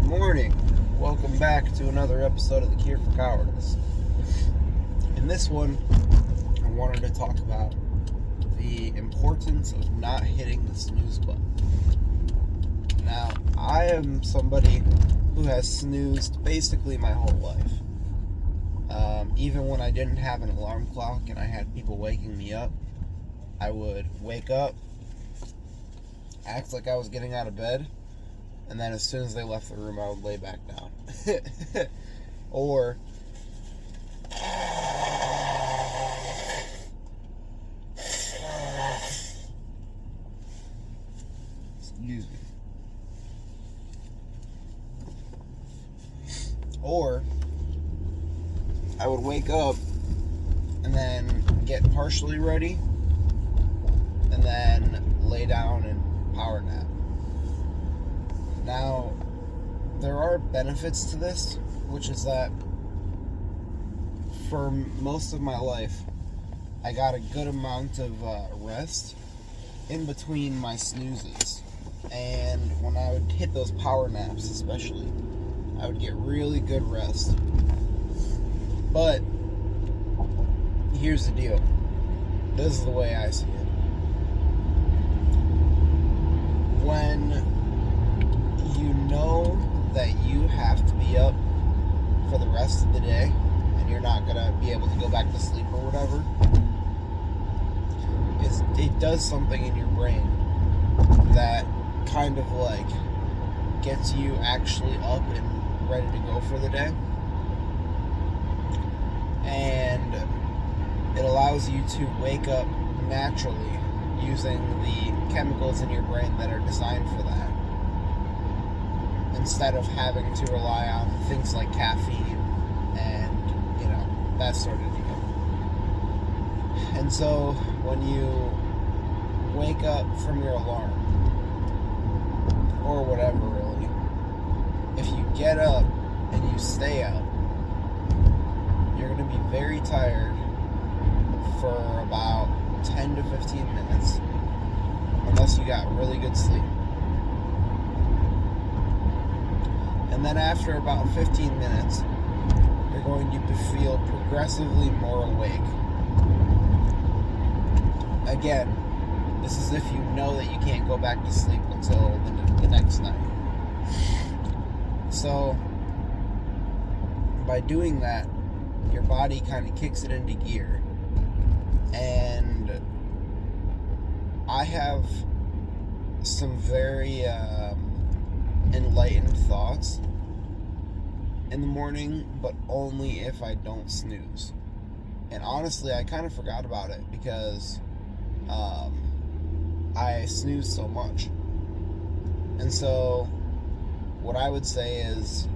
morning. Welcome back to another episode of The Cure for Cowardice. In this one, I wanted to talk about the importance of not hitting the snooze button. Now, I am somebody who has snoozed basically my whole life. Even when I didn't have an alarm clock and I had people waking me up, I would wake up, act like I was getting out of bed, and then as soon as they left the room, I would lay back down. Or excuse me. Or I would wake up and then get partially ready and then lay down and power nap. Now, there are benefits to this, which is that for most of my life, I got a good amount of rest in between my snoozes. And when I would hit those power naps especially, I would get really good rest. But here's the deal. This is the way I see it. When you know that you have to be up for the rest of the day and you're not going to be able to go back to sleep or whatever, it does something in your brain that kind of like gets you actually up and ready to go for the day. And it allows you to wake up naturally using the chemicals in your brain that are designed for that, instead of having to rely on things like caffeine and, that sort of deal. And so when you wake up from your alarm, or whatever really, if you get up and you stay up, you're going to be very tired for about 10 to 15 minutes, unless you got really good sleep. And then after about 15 minutes, you're going to feel progressively more awake. Again, this is if you know that you can't go back to sleep until the next night. So, by doing that, your body kind of kicks it into gear. And I have some very enlightened thoughts in the morning, but only if I don't snooze. And honestly, I kind of forgot about it because I snooze so much. And so what I would say is,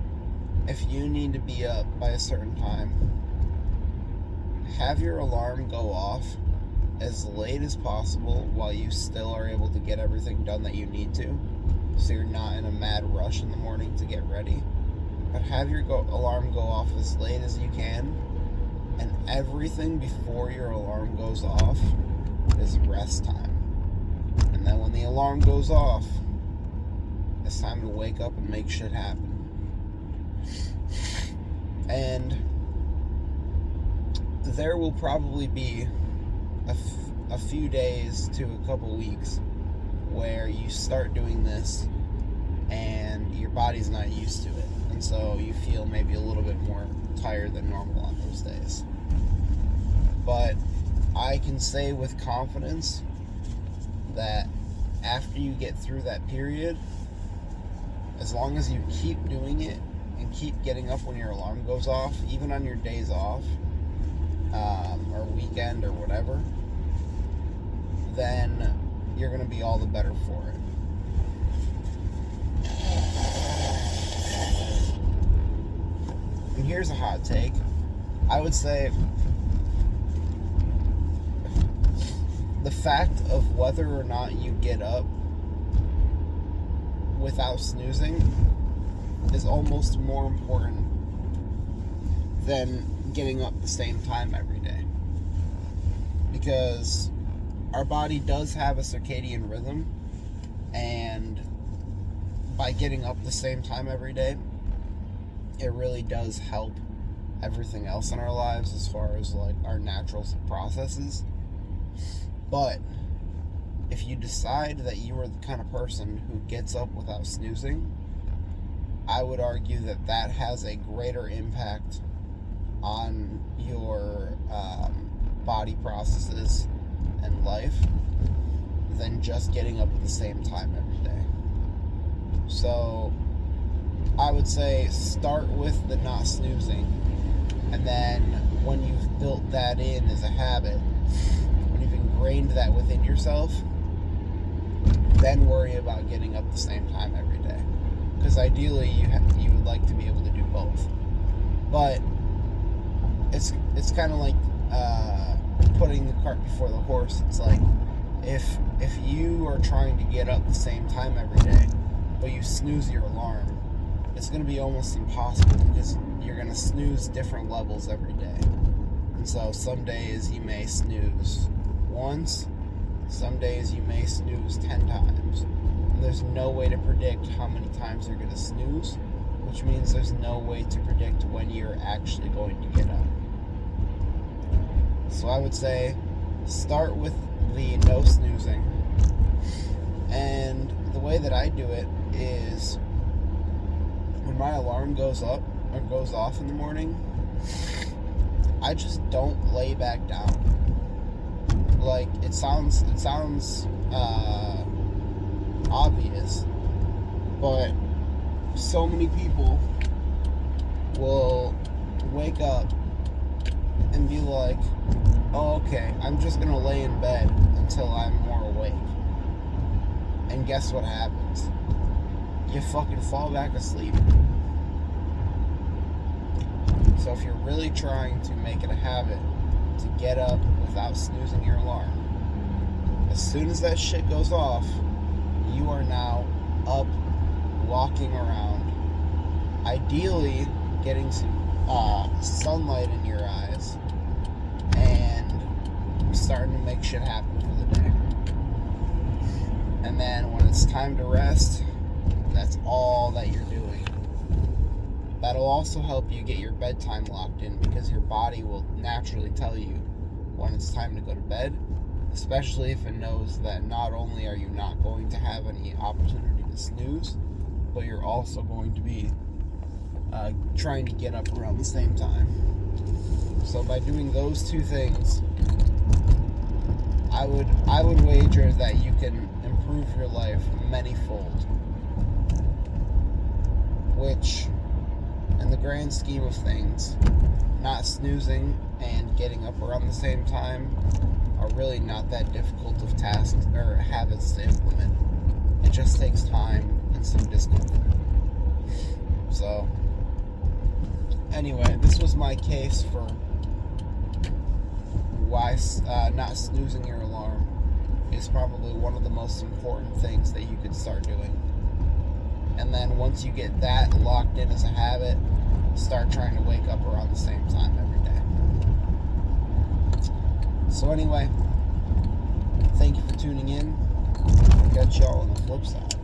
if you need to be up by a certain time, have your alarm go off as late as possible while you still are able to get everything done that you need to, so you're not in a mad rush in the morning to get ready. But have your alarm go off as late as you can, and everything before your alarm goes off is rest time. And then when the alarm goes off, it's time to wake up and make shit happen. And there will probably be a few days to a couple weeks where you start doing this and your body's not used to it, and so you feel maybe a little bit more tired than normal on those days. But I can say with confidence that after you get through that period, as long as you keep doing it and keep getting up when your alarm goes off, even on your days off, or weekend or whatever, then you're going to be all the better for it. And here's a hot take. I would say the fact of whether or not you get up without snoozing is almost more important than getting up the same time every day. Because our body does have a circadian rhythm, and by getting up the same time every day, it really does help everything else in our lives as far as like our natural processes. But if you decide that you are the kind of person who gets up without snoozing, I would argue that that has a greater impact on your body processes and life than just getting up at the same time every day. So I would say start with the not snoozing, and then when you've built that in as a habit, when you've ingrained that within yourself, then worry about getting up the same time every day. Because ideally you would like to be able to do both. But it's kind of like putting the cart before the horse. It's like if you are trying to get up the same time every day, but you snooze your alarm, it's going to be almost impossible because you're going to snooze different levels every day. And so some days you may snooze once, some days you may snooze 10 times. And there's no way to predict how many times you're going to snooze, which means there's no way to predict when you're actually going to get up. So I would say start with the no snoozing. And the way that I do it is when my alarm goes up or goes off in the morning, I just don't lay back down. Like it sounds obvious, but so many people will wake up and be like, oh, okay, I'm just gonna lay in bed until I'm more awake. And guess what happens? You fucking fall back asleep. So if you're really trying to make it a habit to get up without snoozing your alarm, as soon as that shit goes off, you are now up, walking around, ideally getting some sunlight in your eyes, and starting to make shit happen for the day. And then when it's time to rest, that's all that you're doing. That'll also help you get your bedtime locked in, because your body will naturally tell you when it's time to go to bed, especially if it knows that not only are you not going to have any opportunity to snooze, but you're also going to be trying to get up around the same time. So by doing those two things, I would wager that you can improve your life manyfold, which, in the grand scheme of things, not snoozing and getting up around the same time are really not that difficult of tasks or habits to implement. It just takes time and some discomfort. So, anyway, this was my case for why not snoozing your alarm is probably one of the most important things that you could start doing. And then once you get that locked in as a habit, start trying to wake up around the same time every day. So anyway, thank you for tuning in. I'll catch y'all on the flip side.